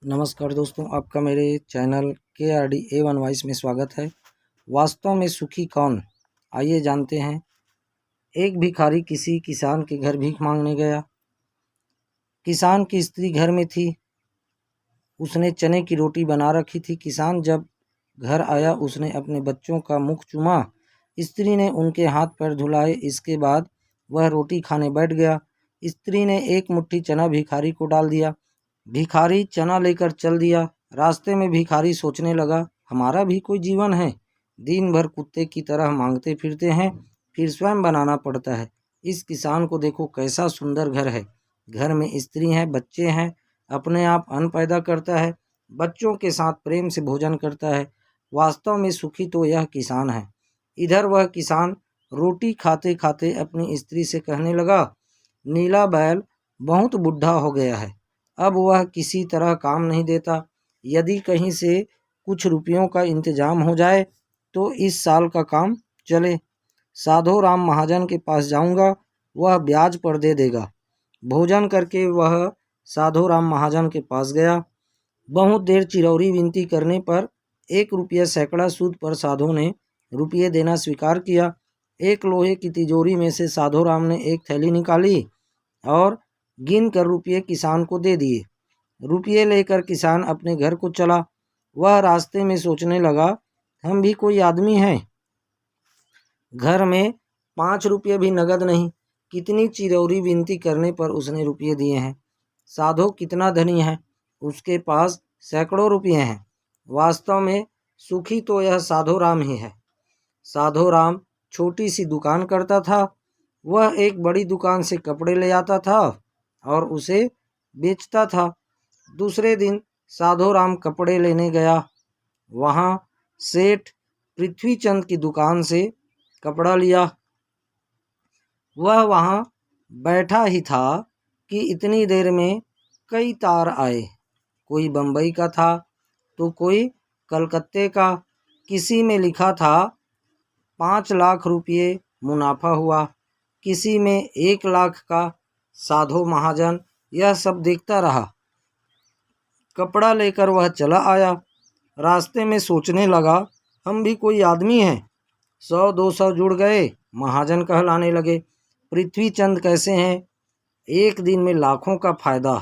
नमस्कार दोस्तों, आपका मेरे चैनल KRD A1 वॉइस में स्वागत है। वास्तव में सुखी कौन, आइए जानते हैं। एक भिखारी किसी किसान के घर भीख मांगने गया। किसान की स्त्री घर में थी, उसने चने की रोटी बना रखी थी। किसान जब घर आया, उसने अपने बच्चों का मुख चूमा। स्त्री ने उनके हाथ पैर धुलाए, इसके बाद वह रोटी खाने बैठ गया। स्त्री ने एक मुट्ठी चना भिखारी को डाल दिया। भिखारी चना लेकर चल दिया। रास्ते में भिखारी सोचने लगा, हमारा भी कोई जीवन है। दिन भर कुत्ते की तरह मांगते फिरते हैं, फिर स्वयं बनाना पड़ता है। इस किसान को देखो, कैसा सुंदर घर है। घर में स्त्री है, बच्चे हैं, अपने आप अन्न पैदा करता है, बच्चों के साथ प्रेम से भोजन करता है। वास्तव में सुखी तो यह किसान है। इधर वह किसान रोटी खाते खाते अपनी स्त्री से कहने लगा, नीला बैल बहुत बुढ़ा हो गया है, अब वह किसी तरह काम नहीं देता। यदि कहीं से कुछ रुपयों का इंतजाम हो जाए तो इस साल का काम चले। साधो राम महाजन के पास जाऊंगा, वह ब्याज पर दे देगा। भोजन करके वह साधो राम महाजन के पास गया। बहुत देर चिरौरी विनती करने पर 1 रुपया सैकड़ा सूद पर साधु ने रुपये देना स्वीकार किया। एक लोहे की तिजोरी में से साधो राम ने एक थैली निकाली और गिन कर रुपये किसान को दे दिए। रुपये लेकर किसान अपने घर को चला। वह रास्ते में सोचने लगा, हम भी कोई आदमी हैं, घर में 5 रुपये भी नगद नहीं। कितनी चिरौरी विनती करने पर उसने रुपये दिए हैं। साधु कितना धनी है, उसके पास सैकड़ों रुपये हैं। वास्तव में सुखी तो यह साधु राम ही है। साधु राम छोटी सी दुकान करता था। वह एक बड़ी दुकान से कपड़े ले आता था और उसे बेचता था। दूसरे दिन साधु राम कपड़े लेने गया। वहाँ सेठ पृथ्वीचंद की दुकान से कपड़ा लिया। वह वहाँ बैठा ही था कि इतनी देर में कई तार आए। कोई बम्बई का था तो कोई कलकत्ते का। किसी में लिखा था 5 लाख रुपये मुनाफा हुआ, किसी में 1 लाख का। साधु महाजन यह सब देखता रहा। कपड़ा लेकर वह चला आया। रास्ते में सोचने लगा, हम भी कोई आदमी हैं। 100-200 जुड़ गए, महाजन कहलाने लगे। पृथ्वीचंद कैसे हैं, एक दिन में लाखों का फायदा।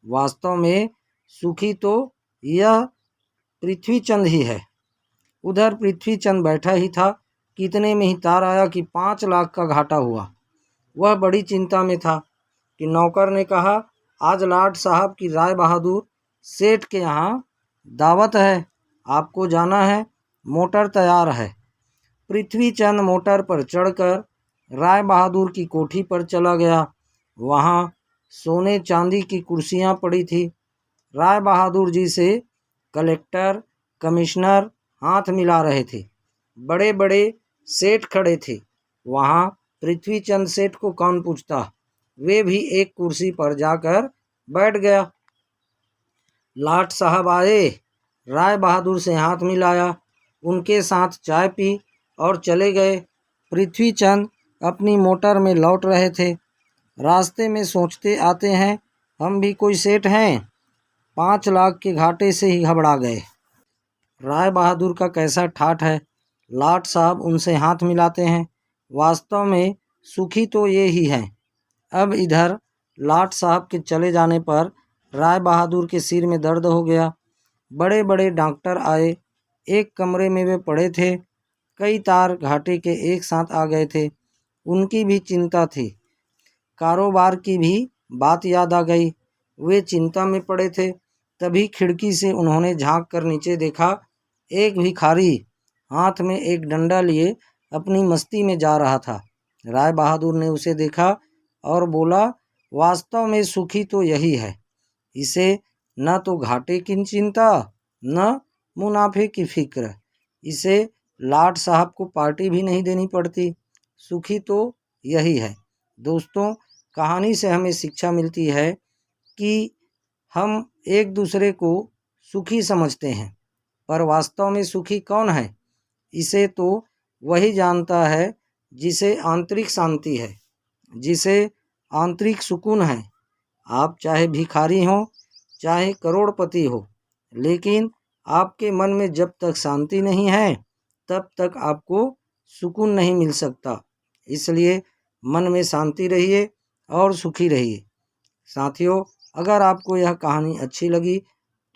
वास्तव में सुखी तो यह पृथ्वीचंद ही है। उधर पृथ्वीचंद बैठा ही था, कितने में ही तार आया कि 5 लाख का घाटा हुआ। वह बड़ी चिंता में था कि नौकर ने कहा, आज लाट साहब की राय बहादुर सेठ के यहाँ दावत है, आपको जाना है, मोटर तैयार है। पृथ्वीचंद मोटर पर चढ़कर राय बहादुर की कोठी पर चला गया। वहाँ सोने चांदी की कुर्सियाँ पड़ी थी। राय बहादुर जी से कलेक्टर, कमिश्नर हाथ मिला रहे थे। बड़े बड़े सेठ खड़े थे। वहाँ पृथ्वीचंद सेठ को कौन पूछता, वे भी एक कुर्सी पर जाकर बैठ गया। लाट साहब आए, राय बहादुर से हाथ मिलाया, उनके साथ चाय पी और चले गए। पृथ्वीचंद अपनी मोटर में लौट रहे थे। रास्ते में सोचते आते हैं, हम भी कोई सेठ हैं। 5 लाख के घाटे से ही घबरा गए। राय बहादुर का कैसा ठाठ है। लाट साहब उनसे हाथ मिलाते हैं। वास्तव में सुखी तो ये ही हैं। अब इधर लाट साहब के चले जाने पर राय बहादुर के सिर में दर्द हो गया। बड़े बड़े डॉक्टर आए, एक कमरे में वे पड़े थे। कई तार घाटे के एक साथ आ गए थे। उनकी भी चिंता थी। कारोबार की भी बात याद आ गई। वे चिंता में पड़े थे। तभी खिड़की से उन्होंने झांक कर नीचे देखा। एक भिखारी हाथ में एक डंडा लिए अपनी मस्ती में जा रहा था। राय बहादुर ने उसे देखा और बोला, वास्तव में सुखी तो यही है। इसे न तो घाटे की चिंता, न मुनाफे की फिक्र। इसे लाट साहब को पार्टी भी नहीं देनी पड़ती। सुखी तो यही है। दोस्तों, कहानी से हमें शिक्षा मिलती है कि हम एक दूसरे को सुखी समझते हैं, पर वास्तव में सुखी कौन है, इसे तो वही जानता है जिसे आंतरिक शांति है, जिसे आंतरिक सुकून है। आप चाहे भिखारी हों, चाहे करोड़पति हो, लेकिन आपके मन में जब तक शांति नहीं है तब तक आपको सुकून नहीं मिल सकता। इसलिए मन में शांति रहिए और सुखी रहिए। साथियों, अगर आपको यह कहानी अच्छी लगी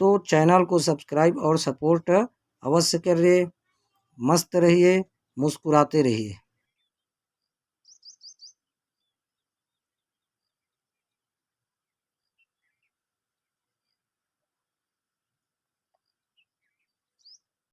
तो चैनल को सब्सक्राइब और सपोर्ट अवश्य करिए। मस्त रहिए, मुस्कुराते रहिए।